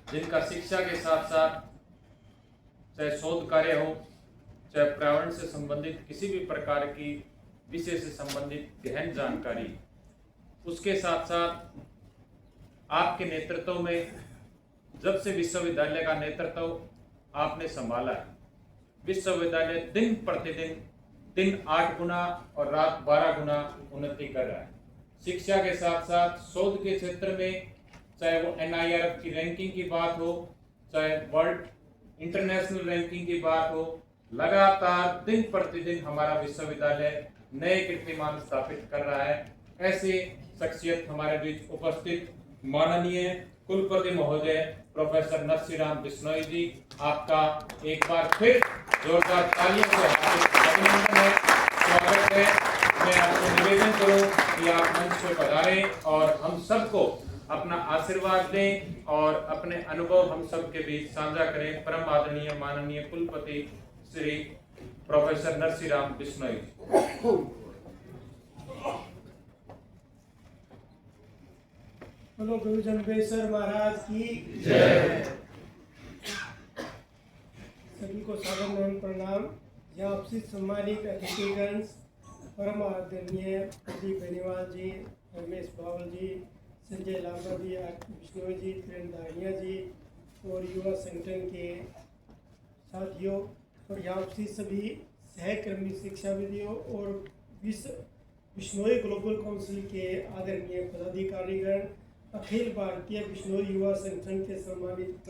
जिनका शिक्षा के साथ साथ चाहे शोध कार्य हो, चाहे पर्यावरण से संबंधित किसी भी प्रकार की विषय से संबंधित गहन जानकारी, उसके साथ साथ आपके नेतृत्व में जब से विश्वविद्यालय का नेतृत्व आपने संभाला है, विश्वविद्यालय दिन प्रतिदिन दिन 8 गुना और रात 12 गुना उन्नति कर रहा है। शिक्षा के साथ साथ शोध के क्षेत्र में चाहे वो NIRF की रैंकिंग की बात हो, चाहे वर्ल्ड इंटरनेशनल रैंकिंग की बात हो, लगातार दिन प्रतिदिन हमारा विश्वविद्यालय नए कीर्तिमान स्थापित कर रहा है। ऐसे शख्सियत हमारे बीच उपस्थित माननीय कुलपति महोदय प्रोफेसर नरसिंहराम बिश्नोई जी, आपका एक बार फिर जोरदार तालियों से अभिनंदन है, स्वागत है। मैं आपसे निवेदन करूं कि आप मंच पर पधारें और हम सबको अपना आशीर्वाद दें और अपने अनुभव हम सब के बीच साझा करें। परम आदरणीय माननीय कुलपति श्री प्रोफेसर नरसिंहराम बिश्नोई। बोलो गुरु जम्बेश्वर महाराज की जय। सभी को सादर एवं प्रणाम। यहाँ आपसे सम्मानित अतिथिगण, परम आदरणीय प्रदीप बेनीवाल जी, रमेश बावल जी, संजय लांबा जी, बिश्नोई जी, प्रेम दानिया जी और युवा संगठन के साथियों और यहाँ आपसे सभी सहकर्मी शिक्षाविदियों और बिश्नोई ग्लोबल काउंसिल के आदरणीय पदाधिकारीगण, अखिल भारतीय बिश्नोई युवा संगठन के सम्मानित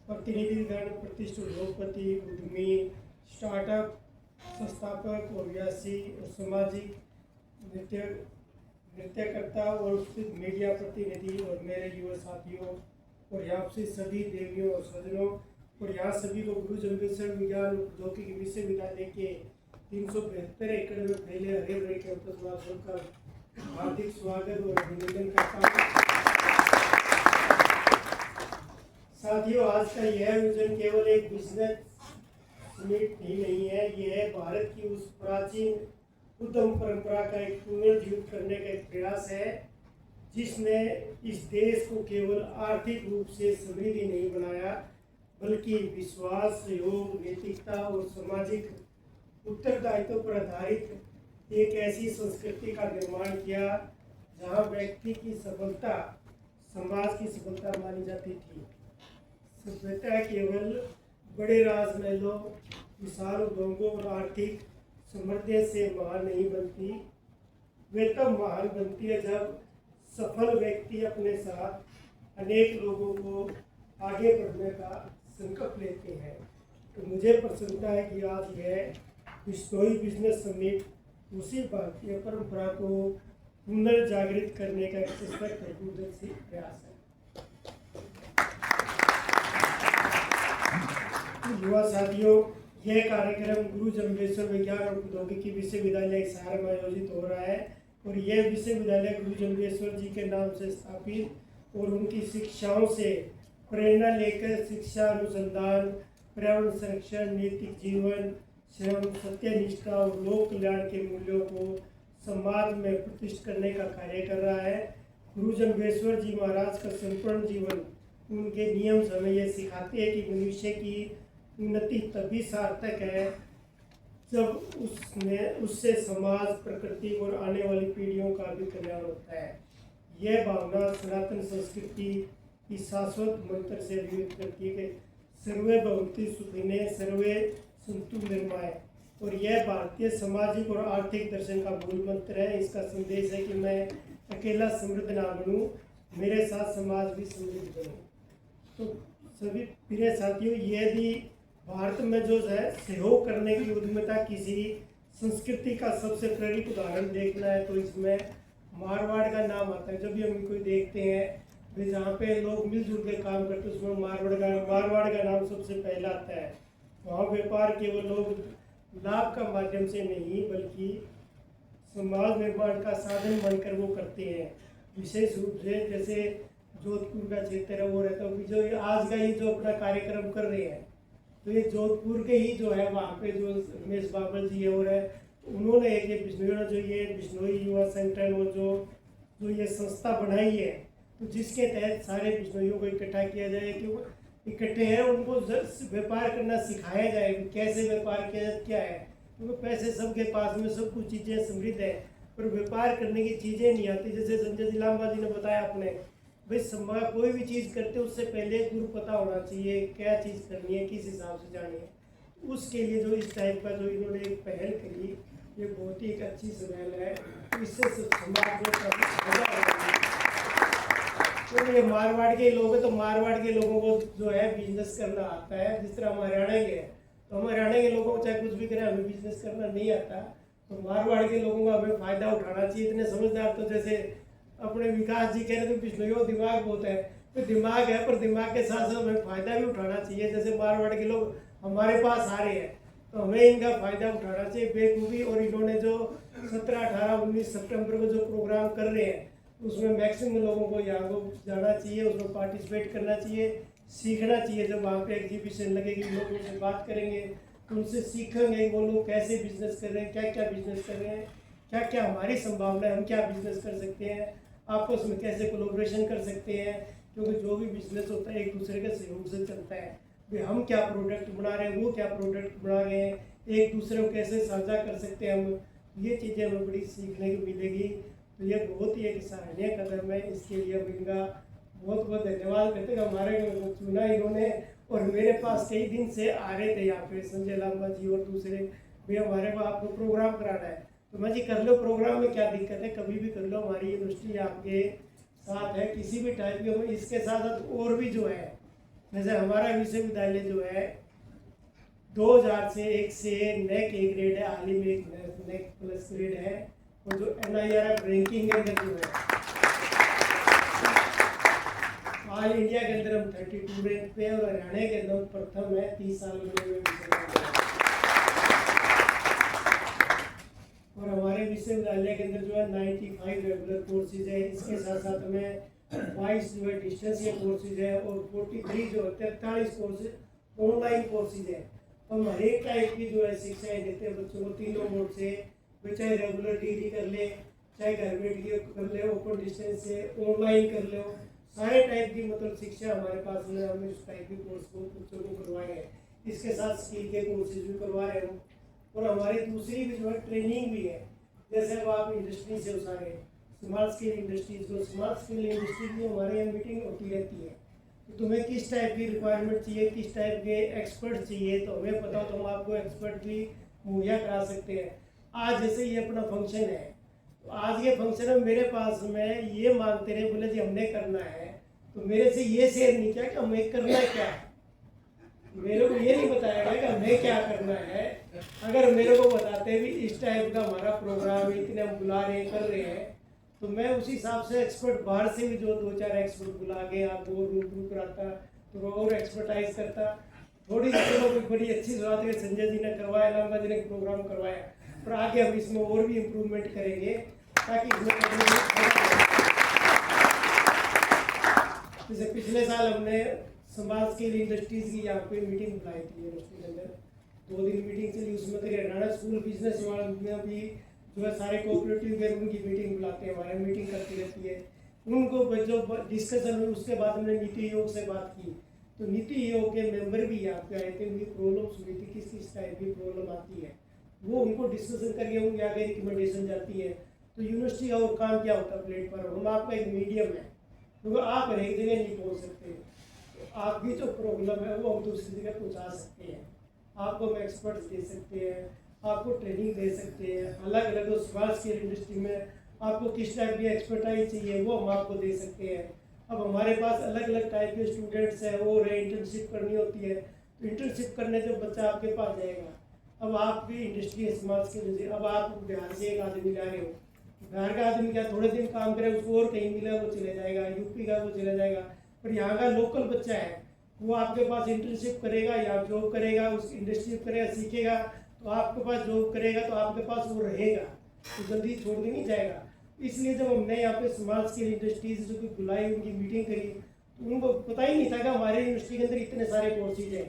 प्रतिनिधिगण, प्रतिष्ठित उद्योगपति, उद्यमी, स्टार्टअप संस्थापक और व्यासी और सामाजिक नृत्यकर्ता और उपस्थित मीडिया प्रतिनिधि और मेरे युवा साथियों और यहाँ से सभी देवियों और सज्जनों और यहाँ सभी को गुरु जम्बेश्वर विज्ञान प्रौद्योगिकी विश्वविद्यालय के 372 एकड़ में फैले हरे भरे कैंपस वासियों का हार्दिक स्वागत और अभिनंदन करता हूँ। साथियों, आज का यह आयोजन केवल एक बिजनेस समिट ही नहीं है, यह भारत की उस प्राचीन उद्यम परंपरा का एक पुनर्जीवित करने का एक प्रयास है जिसने इस देश को केवल आर्थिक रूप से समृद्धि नहीं बनाया बल्कि विश्वास, सहयोग, नैतिकता और सामाजिक उत्तरदायित्व पर आधारित एक ऐसी संस्कृति का निर्माण किया जहां व्यक्ति की सफलता समाज की सफलता मानी जाती थी। सभ्यता केवल बड़े राजमहलों, विशाल उद्योगों और आर्थिक समृद्धि से महान नहीं बनती, वे तब महान बनती है जब सफल व्यक्ति अपने साथ अनेक लोगों को आगे बढ़ने का संकल्प लेते हैं। तो मुझे प्रसन्नता है कि आज यह बिश्नोई बिजनेस समिट उसी भारतीय परंपरा को पुनर्जागृत करने का एक सशक्त और दूरदर्शी प्रयास है। युवा साथियों, यह कार्यक्रम गुरु जम्बेश्वर विज्ञान और प्रौद्योगिकी विश्वविद्यालय हिसार में आयोजित हो रहा है और यह विश्वविद्यालय गुरु जम्बेश्वर जी के नाम से स्थापित और उनकी शिक्षाओं से प्रेरणा लेकर शिक्षा, अनुसंधान, पर्यावरण संरक्षण, नैतिक जीवन, श्रम, सत्यनिष्ठा और लोक कल्याण के मूल्यों को समाज में प्रतिष्ठित करने का कार्य कर रहा है। गुरु जम्बेश्वर जी महाराज का संपूर्ण जीवन, उनके नियम हमें यह सिखाते हैं कि मनुष्य की उन्नति तभी सार्थक है जब उससे समाज, प्रकृति और आने वाली पीढ़ियों का भी कल्याण होता है। यह भावना सनातन संस्कृति की शाश्वत मंत्र से अभिव्यक्त करती है कि सर्वे भवन्ति सुखिने सर्वे सन्तु निर्माय, और यह भारतीय सामाजिक और आर्थिक दर्शन का मूल मंत्र है। इसका संदेश है कि मैं अकेला समृद्ध ना बनूं, मेरे साथ समाज भी समृद्ध बने। तो सभी प्रिय साथियों, यदि भारत में जो है सहयोग करने की उद्यमिता किसी संस्कृति का सबसे प्रेरित उदाहरण देखना है तो इसमें मारवाड़ का नाम आता है। जब भी हम कोई देखते हैं वे जहाँ पे लोग मिलजुल के काम करते हैं उसमें मारवाड़ का नाम सबसे पहला आता है। वहाँ व्यापार केवल लोग लाभ का माध्यम से नहीं बल्कि समाज निर्माण का साधन बनकर वो करते हैं। विशेष रूप से जैसे जोधपुर का क्षेत्र है वो रहता है, जो आज का ये जो अपना कार्यक्रम कर रहे हैं तो ये जोधपुर के ही जो है वहाँ पे जो रमेश बावल जी और है उन्होंने एक ये बिश्नोई युवा संगठन और जो ये संस्था बनाई है तो जिसके तहत सारे बिश्नोइयों को इकट्ठा किया जाए कि वो इकट्ठे हैं, उनको व्यापार करना सिखाया जाए कि कैसे व्यापार किया जाए, क्या है। क्योंकि पैसे सबके पास में, सब कुछ चीज़ें समृद्ध है, पर व्यापार करने की चीज़ें नहीं आती। जैसे संजय जी लांबा जी ने बताया आपने, भाई समाज कोई भी चीज़ करते उससे पहले गुरु पता होना चाहिए क्या चीज़ करनी है, किस हिसाब से जानी है। उसके लिए जो इस टाइप का जो इन्होंने एक पहल करी, ये बहुत ही एक अच्छी पहल है। इससे समाज में काफ़ी फायदा होगा। तो ये मारवाड़ के लोग हैं, तो मारवाड़ के लोगों को जो है बिजनेस करना आता है। जिस तरह हम हरियाणा के हैं, तो हम हरियाणा के लोगों को चाहे कुछ भी करें, हमें बिजनेस करना नहीं आता। तो मारवाड़ के लोगों का हमें फ़ायदा उठाना चाहिए। इतने समझदार तो जैसे अपने विकास जी कह रहे थे, बिश्नोइयों दिमाग बहुत है, तो दिमाग है, पर दिमाग के साथ साथ हमें फ़ायदा भी उठाना चाहिए। जैसे मारवाड़ के लोग हमारे पास आ रहे हैं, तो हमें इनका फ़ायदा उठाना चाहिए बेखूबी। और इन्होंने जो 17, 18, 19 सितंबर को जो प्रोग्राम कर रहे हैं, उसमें मैक्सिमम लोगों को यहाँ को जाना चाहिए, उसमें पार्टिसिपेट करना चाहिए, सीखना चाहिए। जब वहाँ पे एग्जीबिशन लगेगी, लोग उनसे बात करेंगे, तो उनसे सीखेंगे वो लोग कैसे बिजनेस कर रहे हैं, क्या क्या बिजनेस कर रहे हैं, क्या क्या हमारी संभावना है, हम क्या बिजनेस कर सकते हैं, आपस में कैसे कोलैबोरेशन कर सकते हैं। क्योंकि जो भी बिजनेस होता है एक दूसरे के सहयोग से चलता है। भाई हम क्या प्रोडक्ट बना रहे हैं, वो क्या प्रोडक्ट बना रहे हैं, एक दूसरे को कैसे साझा कर सकते हैं हम, ये चीज़ें हमें बड़ी सीखने को मिलेगी। तो ये बहुत ही एक सराहनीय कदम है। इसके लिए हम इनका बहुत बहुत धन्यवाद करते हैं। हमारे को चुना इन्होंने, और मेरे पास कई दिन से आ रहे थे यहाँ पे संजय लांबा जी और दूसरे भी, हमारे को आपको प्रोग्राम कराना है। तो मैं जी कर लो, प्रोग्राम में क्या दिक्कत है, कभी भी कर लो, हमारी यूनिवर्सिटी आपके साथ है किसी भी टाइप की। इसके साथ साथ और भी जो है, जैसे हमारा विश्वविद्यालय जो है 2000 से एक से नेक ए ग्रेड है, हाल ही में एक नेक प्लस ग्रेड है। और जो NIRF रैंकिंग है जो है ऑल इंडिया के अंदर हम 32 रैंक पे, और हरियाणा के अंदर प्रथम है 30 साल में। और हमारे विश्वविद्यालय के अंदर जो है 95 रेगुलर कोर्सेज है। इसके साथ साथ में 22 जो है डिस्टेंशियल कोर्सेज है, और 43 जो 43 कोर्सेज ऑनलाइन कोर्सेज है। हम हर एक टाइप की जो है शिक्षाएं देते हैं बच्चों को, तीनों मोड से। चाहे रेगुलर डिग्री कर ले, चाहे घर बैठ के कर ले, ओपन डिस्टेंस से, ऑनलाइन कर लो, सारे टाइप की मतलब शिक्षा हमारे पास में। हमने उस टाइप के कोर्स को बच्चों को करवाए हैं। इसके साथ स्किल के कोर्सेज भी करवा रहे हैं। और हमारी दूसरी भी जो है ट्रेनिंग भी है। जैसे अब आप इंडस्ट्री से उतारे स्मॉल स्केल इंडस्ट्रीज को, स्मॉल स्केल इंडस्ट्री की हमारे यहाँ मीटिंग होती रहती है। तो तुम्हें किस टाइप की रिक्वायरमेंट चाहिए, किस टाइप के एक्सपर्ट चाहिए, तो हमें पता हो तो हम आपको एक्सपर्ट भी मुहैया करा सकते हैं। आज जैसे ये अपना फंक्शन है, तो आज ये फंक्शन में मेरे पास में ये मांगते रहे, बोले जी हमने करना है, तो मेरे से ये शेयर नहीं किया कि हमें करना क्या है। मेरे को ये नहीं बताया गया कि हमें क्या करना है। अगर मेरे को बताते भी इस टाइप का हमारा प्रोग्राम इतने हम बुला रहे हैं, कर रहे हैं, तो मैं उसी हिसाब से एक्सपर्ट बाहर से भी जो 2-4 एक्सपर्ट बुला के आपको रूबरू कराता, तो और एक्सपर्टाइज करता। थोड़ी चलो कोई बड़ी अच्छी बात है, संजय जी ने करवाया, लांबा जी ने प्रोग्राम करवाया, पर आगे हम इसमें और भी इम्प्रूवमेंट करेंगे ताकि जैसे पिछले साल हमने समाज के लिए इंडस्ट्रीज की यहाँ पे मीटिंग बुलाई थी यूनिवर्सिटी के अंदर, 2 दिन मीटिंग चली। उसमें तो हरियाणा स्कूल बिजनेस वाला भी जो है सारे कोऑपरेटिव के उनकी मीटिंग बुलाते हैं, हमारे मीटिंग करती रहती है। उनको जो डिस्कशन हुई, उसके बाद हमने नीति आयोग से बात की, तो नीति आयोग के मेंबर भी यहाँ पे आए थे। उनकी प्रॉब्लम सुनी थी, किस किस टाइप की प्रॉब्लम आती है, वो उनको डिस्कशन करके उनके आगे रिकमेंडेशन जाती है। तो यूनिवर्सिटी का और काम क्या होता है प्लेटफॉर्म, हम आपका एक मीडियम है, क्योंकि आप हर एक जगह नहीं पहुँच सकते। तो आपकी जो प्रॉब्लम है वो हम दूसरी जगह पहुँचा सकते हैं, आपको हम एक्सपर्ट्स दे सकते हैं, आपको ट्रेनिंग दे सकते हैं। अलग अलग जो स्मॉल स्केल इंडस्ट्री में आपको किस टाइप की एक्सपर्टाइज चाहिए वो हम आपको दे सकते हैं। अब हमारे पास अलग अलग टाइप के स्टूडेंट्स हैं, वो इंटर्नशिप करनी होती है, तो इंटर्नशिप करने जो बच्चा आपके पास जाएगा, अब आप भी इंडस्ट्री स्मॉल स्केल, अब आप बिहार से एक आदमी ला रहे हो, बिहार का आदमी क्या थोड़े दिन काम करे, उसको और कहीं मिला वो चले जाएगा, यूपी का वो चला जाएगा। पर यहाँ का लोकल बच्चा है, वो आपके पास इंटर्नशिप करेगा या जॉब करेगा, उस इंडस्ट्री करेगा, सीखेगा, तो आपके पास जॉब करेगा, तो आपके पास वो रहेगा, तो जल्दी छोड़ के नहीं जाएगा। इसलिए जब हमने यहाँ पे स्मॉल स्केल इंडस्ट्रीज जो कि बुलाई, उनकी मीटिंग करी, तो उनको पता ही नहीं था कि हमारे यूनिवर्सिटी के अंदर इतने सारे कोर्सेज हैं।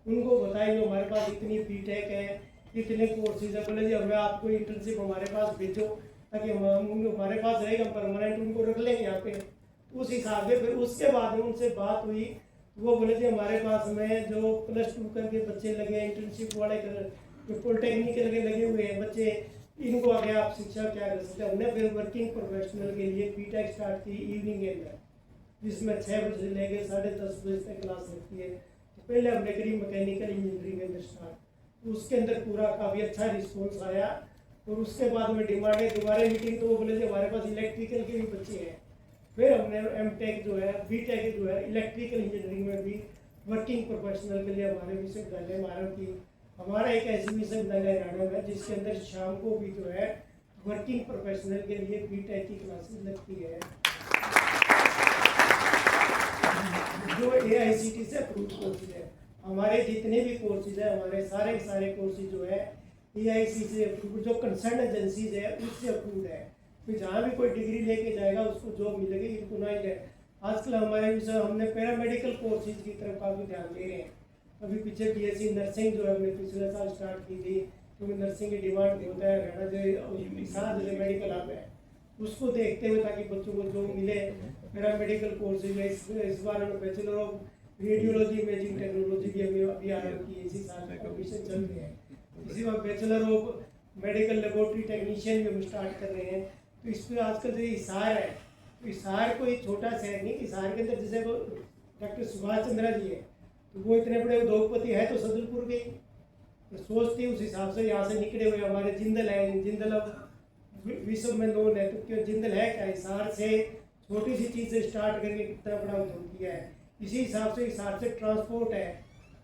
उनको बताएंगे हमारे पास इतनी बीटेक है, इतने कोर्सेज है, बोले जी हमें आपको इंटर्नशिप हमारे पास भेजो, ताकि हम हमारे पास रहेगा, परमानेंट उनको रख लेंगे यहाँ पे। उस हिसाब से फिर उसके बाद में उनसे बात हुई, वो बोले थे हमारे पास में जो +2 करके बच्चे लगे हैं, इंटर्नशिप वाले जो पॉलिटेक्निकल के लगे हुए हैं बच्चे, इनको आगे आप शिक्षा क्या कर सकते हैं। हमने फिर वर्किंग प्रोफेशनल के लिए बीटेक स्टार्ट की इवनिंग के अंदर, जिसमें 6 बजे से लेकर 10:30 बजे तक क्लास लगती है। तो पहले हमने करी मैकेनिकल इंजीनियरिंग के अंदर स्टार्ट, उसके अंदर पूरा काफ़ी अच्छा रिस्पॉन्स आया। और उसके बाद में डिमांड है दोबारा मीटिंग, तो वो बोले थे हमारे पास इलेक्ट्रिकल के भी बच्चे हैं। फिर हमने एमटेक जो है, बीटेक जो है इलेक्ट्रिकल इंजीनियरिंग में भी वर्किंग प्रोफेशनल के लिए हमारे विश्वविद्यालय हमारा की हमारा एक ऐसी विश्वविद्यालय हरियाणा में जिसके अंदर शाम को भी जो है वर्किंग प्रोफेशनल के लिए बीटेक की क्लासेस लगती है, जो AICTE से अप्रूव कोर्सेज है। हमारे जितने भी कोर्सेज है, हमारे सारे कोर्सेज जो है AICTE से अप्रूव, जो कंसर्न एजेंसीज है उससे अप्रूव है। फिर जहाँ भी कोई डिग्री लेके जाएगा उसको जॉब मिलेगी, रिकॉग्नाइज्ड है। आजकल हमारे विषय हमने पैरामेडिकल कोर्सेज की तरफ काफ़ी ध्यान दे रहे हैं। अभी पीछे BSc नर्सिंग जो है हमने पिछले साल स्टार्ट की थी, क्योंकि नर्सिंग की डिमांड होता है हरियाणा जो मेडिकल हब है, उसको देखते हुए ताकि बच्चों को जो मिले पैरामेडिकल कोर्सेज में। इस बार हमें bachelor of radiology imaging technology की अभी आरंभ की, इसी साल एडमिशन चल रहे हैं। इसी बार bachelor of medical laboratory technician भी हम स्टार्ट कर रहे हैं। तो इस पर आजकल जो हिसार है, तो हिसार कोई छोटा शहर नहीं, हिसार के अंदर जैसे वो डॉक्टर सुभाष चंद्रा जी है, तो वो इतने बड़े उद्योगपति है तो सदलपुर के, तो सोचते उस हिसाब से यहाँ से निकले हुए हमारे जिंदल है, जिंदल अब विश्व में नोन है, तो क्यों जिंदल है क्या, हिसार से छोटी सी चीज़ से स्टार्ट करके कितना बड़ा उद्योग किया है। इसी हिसाब से हिसार से ट्रांसपोर्ट है,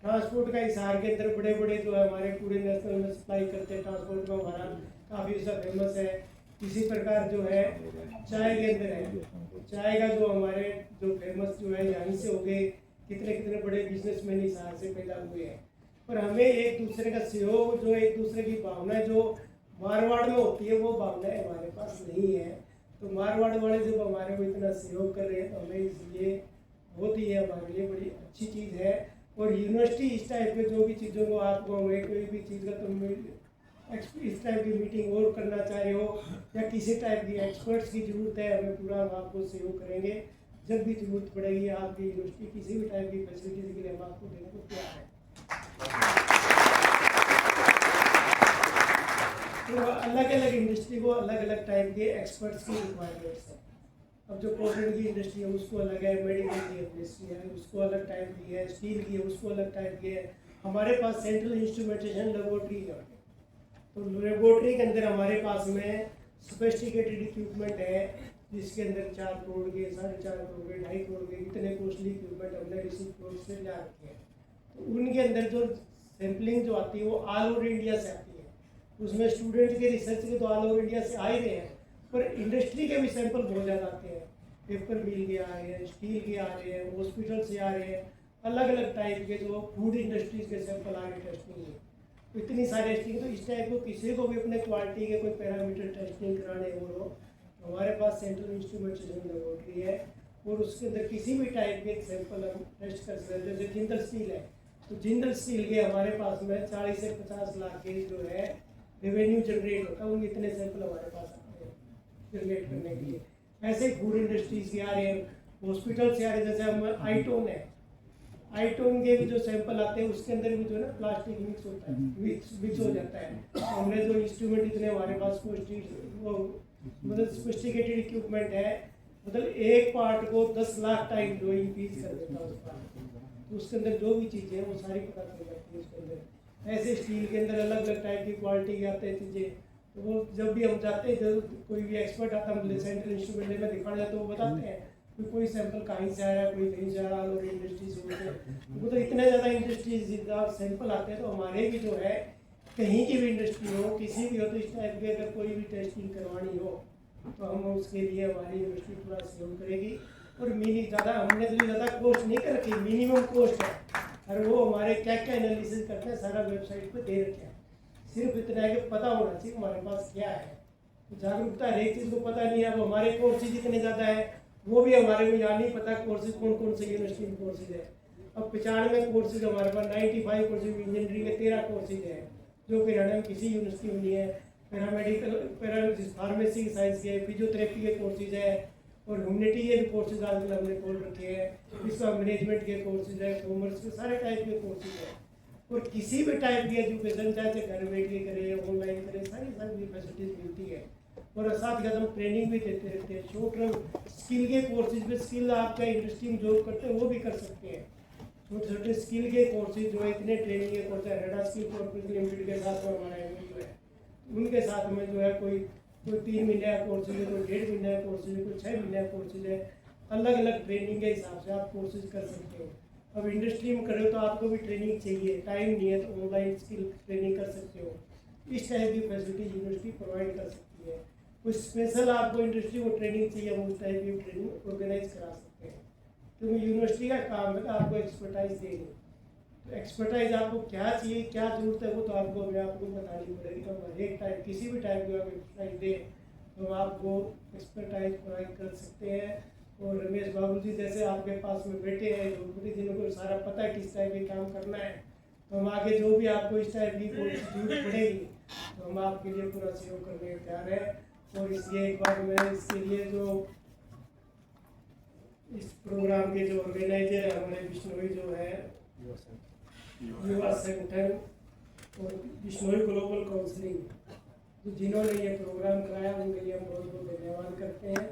ट्रांसपोर्ट का हिसार के अंदर बड़े बड़े जो है हमारे पूरे नेशनल में सप्लाई करते हैं, ट्रांसपोर्ट में हमारा काफ़ी उसका फेमस है। इसी प्रकार जो है चाय के अंदर है, चाय का जो हमारे जो फेमस जो है यहीं से हो गए, कितने कितने बड़े बिजनेसमैन हिसार से पैदा हुए हैं। पर हमें एक दूसरे का सहयोग, जो एक दूसरे की भावना जो मारवाड़ में होती है वो भावनाएं हमारे पास नहीं है। तो मारवाड़ वाले जब हमारे को इतना सहयोग कर रहे हैं तो हमें इसलिए बहुत ही हमारे लिए बड़ी अच्छी चीज़ है। और यूनिवर्सिटी इस टाइप के जो भी चीज़ों को आपको हमें कोई भी चीज़ का तुम इस टाइप की मीटिंग और करना चाह रहे हो या किसी टाइप की एक्सपर्ट्स की ज़रूरत है, हमें पूरा हम आपको सहयोग करेंगे। जब भी जरूरत पड़ेगी आपकी यूनिवर्सिटी किसी भी टाइप की फैसिलिटीज के लिए हम आपको देने को तैयार है। तो अलग अलग इंडस्ट्री को अलग अलग टाइप के एक्सपर्ट्स की रिक्वायरमेंट्स है। अब जो कॉटन की इंडस्ट्री है उसको अलग है, मेडिकल की इंडस्ट्री है उसको अलग टाइप की है, स्टील की है उसको अलग टाइप की है। हमारे पास सेंट्रल इंस्ट्रूमेंटेशन लेबोरेटरी है, तो लेबोरेटरी के अंदर हमारे पास में सोफिस्टिकेटेड इक्विपमेंट है, जिसके अंदर 4 करोड़ के, 4.5 करोड़ के, 2.5 करोड़ के इतने कॉस्टली इक्विपमेंट हमने रिसीव कोर्ट से ला रखे हैं। तो उनके अंदर जो सैम्पलिंग जो आती है वो ऑल ओवर इंडिया से आती है। उसमें स्टूडेंट के रिसर्च के तो ऑल ओवर इंडिया से आ ही रहे हैं, पर इंडस्ट्री के भी सैंपल बहुत ज़्यादा आते हैं। पेपर मिल के आ रहे हैं, स्टील के आ रहे हैं, हॉस्पिटल से आ रहे हैं, अलग अलग टाइप के जो फूड इंडस्ट्रीज के सैंपल आ रहे हैं टेस्टिंग में। तो इतनी सारी टेस्टिंग, तो इस टाइप को किसी को भी अपने क्वालिटी के कोई पैरामीटर टेस्टिंग कराने हो, हमारे पास सेंट्रल इंस्ट्रूमेंटेशन लेबोरेटरी है और उसके अंदर किसी भी टाइप के सैंपल हम टेस्ट कर सकते हैं। जैसे जिंदल स्टील है, तो जिंदल स्टील के हमारे पास में 40 से 50 लाख के जो है रेवेन्यू जनरेट होता है, उनके इतने सैंपल हमारे पास आते हैं जनरेट करने के लिए। ऐसे ही फूड इंडस्ट्रीज के आ रहे हैं, हॉस्पिटल से आ रहे हैं। जैसे हम आईटोन है, आईटोन के भी जो सैंपल आते हैं उसके अंदर भी जो है ना प्लास्टिक मिक्स होता है, मिक्स हो जाता है। तो हमने जो इंस्ट्रूमेंट इतने हमारे पास मतलब सोफिस्टिकेटेड इक्विपमेंट है, मतलब एक पार्ट को 10 लाख टाइम जो इंक्रीज कर देता है उस पार्ट, तो उसके अंदर जो भी चीज़ें हैं वो सारी पता चल जाती है उसके अंदर। ऐसे स्टील के अंदर अलग अलग टाइप की क्वालिटी की आते हैं चीज़ें, तो वो जब भी हम जाते हैं, जब कोई भी एक्सपर्ट आता है सेंट्रल इंस्ट्रूमेंट में दिखाने जाते हैं, वो बताते हैं कि कोई सैंपल कहीं से आ रहा है, कोई कहीं से आ रहा है, और इंडस्ट्रीज होते हैं। वो तो इतने ज़्यादा इंडस्ट्रीज सैंपल आते हैं, तो हमारे भी जो है कहीं की भी इंडस्ट्री हो, किसी भी हो, तो इस टाइप की अगर कोई भी टेस्टिंग करवानी हो तो हम उसके लिए हमारी यूनिवर्सिटी पूरा सहयोग करेगी। और ज़्यादा हमने तो ज़्यादा कॉस्ट नहीं कर रखी, मिनिमम कॉस्ट है। और वो हमारे क्या क्या एनालिसिस करते हैं सारा वेबसाइट पे दे रखे हैं। सिर्फ इतना है कि पता होना चाहिए हमारे पास क्या है, जागरूकता हर एक चीज़ को पता नहीं है। अब हमारे कोर्सेज इतने ज़्यादा है, वो भी हमारे को यहाँ नहीं पता कोर्सेज कौन कौन से यूनिवर्सिटी में कोर्सेज है। अब 95 कोर्सेज हमारे पास, 95 कोर्सेज इंजीनियरिंग के 13 कोर्सेज है, जो कि हरियाणा में किसी यूनिवर्सिटी में नहीं है। पैरामेडिकल, फार्मेसी साइंस के, फिजियोथेरेपी के कोर्सेज है, और ह्यूमनिटी के भी कोर्सेज आजकल हमने खोल रखे हैं। इसका मैनेजमेंट के कोर्सेज है, कॉमर्स के सारे टाइप के कोर्सेज हैं। और किसी भी टाइप की एजुकेशन चाहे घर बैठ के करे, ऑनलाइन करे, सारी फैसिलिटीज मिलती है। और साथ ही साथ हम ट्रेनिंग भी देते रहते हैं। शॉर्ट टर्म स्किल के कोर्सेज में स्किल आप चाहे इंडस्ट्री में जॉब करते हैं वो भी कर सकते हैं। छोटे छोटे स्किल के कोर्सेज जो है, इतने ट्रेनिंग के कोर्स है, रेडा स्किल कॉर्पोरेशन लिमिटेड के साथ में हमारा जो है, उनके साथ में जो है कोई 3 महीने का कोर्सेज है, कोई 1.5 महीने का कोर्सेज है, कोई 6 महीने का कोर्सेज है। अलग अलग ट्रेनिंग के हिसाब से आप कोर्सेज कर सकते हो। अब इंडस्ट्री में करो तो आपको भी ट्रेनिंग चाहिए, टाइम नहीं है तो ऑनलाइन स्किल ट्रेनिंग कर सकते हो। इस टाइप की फैसिलिटी यूनिवर्सिटी प्रोवाइड कर सकती है। कुछ स्पेशल आपको इंडस्ट्री को ट्रेनिंग चाहिए, हम उस टाइप की ट्रेनिंग ऑर्गेनाइज करा सकते हैं। क्योंकि यूनिवर्सिटी का काम है आपको एक्सपर्टाइज देनी। तो एक्सपर्टाइज आपको क्या चाहिए, क्या जरूरत है, वो तो आपको अपने आप को बतानी पड़ेगी। तो हर एक टाइप किसी भी टाइप की आप एक्सपर्टाइज दें तो आपको एक्सपर्टाइज प्रोवाइड कर सकते हैं। और रमेश बाबू जी जैसे आपके पास में बैठे हैं, जो जिनको सारा पता है किस टाइप के काम करना है, तो हम आगे जो भी आपको इस टाइप की कोई जरूरत पड़ेगी तो हम आपके लिए पूरा सहयोग करने को तैयार है। और इसलिए एक बार मैं इसके लिए जो इस प्रोग्राम के जो ऑर्गेनाइजर है हमारे बिश्नोई जो है युवा संगठन और बिश्नोई ग्लोबल काउंसलिंग, तो जिन्होंने ये प्रोग्राम कराया उनके लिए हम बहुत बहुत धन्यवाद करते हैं।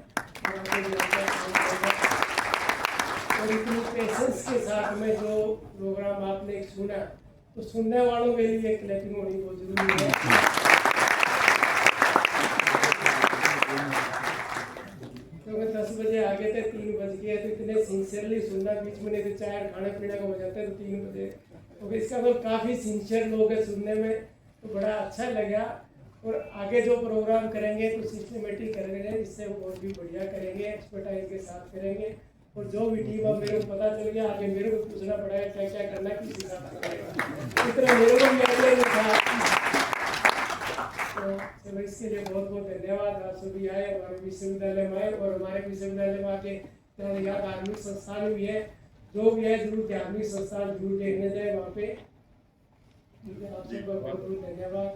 और इतनी पेशेंस के साथ में जो प्रोग्राम आपने सुना, तो सुनने वालों के लिए क्लैपिंग होनी बहुत जरूरी है। क्योंकि 10 बजे आगे थे, 3 बज गए, तो इतने सिंसियरली सुनना, बीच में नहीं तो चाय खाने पीने का हो जाता है तो 3 बजे। तो इसका मतलब काफ़ी सिंसियर लोग हैं सुनने में, तो बड़ा अच्छा लगा। और आगे जो प्रोग्राम करेंगे तो सिस्टमेटिक करेंगे, इससे वो और भी बढ़िया करेंगे, एक्सपर्टाइज के साथ करेंगे। और जो भी टीम अब मेरे को पता चल गया, आगे मेरे को पूछना पड़ेगा क्या क्या करना, किस हिसाब से करेगा, इतना मेरे को भी आइडिया नहीं था। तो चलो इसके लिए बहुत बहुत धन्यवाद। आप सभी आए हमारे विश्वविद्यालय में आए, और हमारे विश्वविद्यालय में आके धार्मिक संस्थान भी है, जो भी है जरूर धार्मिक संस्थान जरूर देखने जाए वहाँ पे। आप सबका बहुत बहुत धन्यवाद।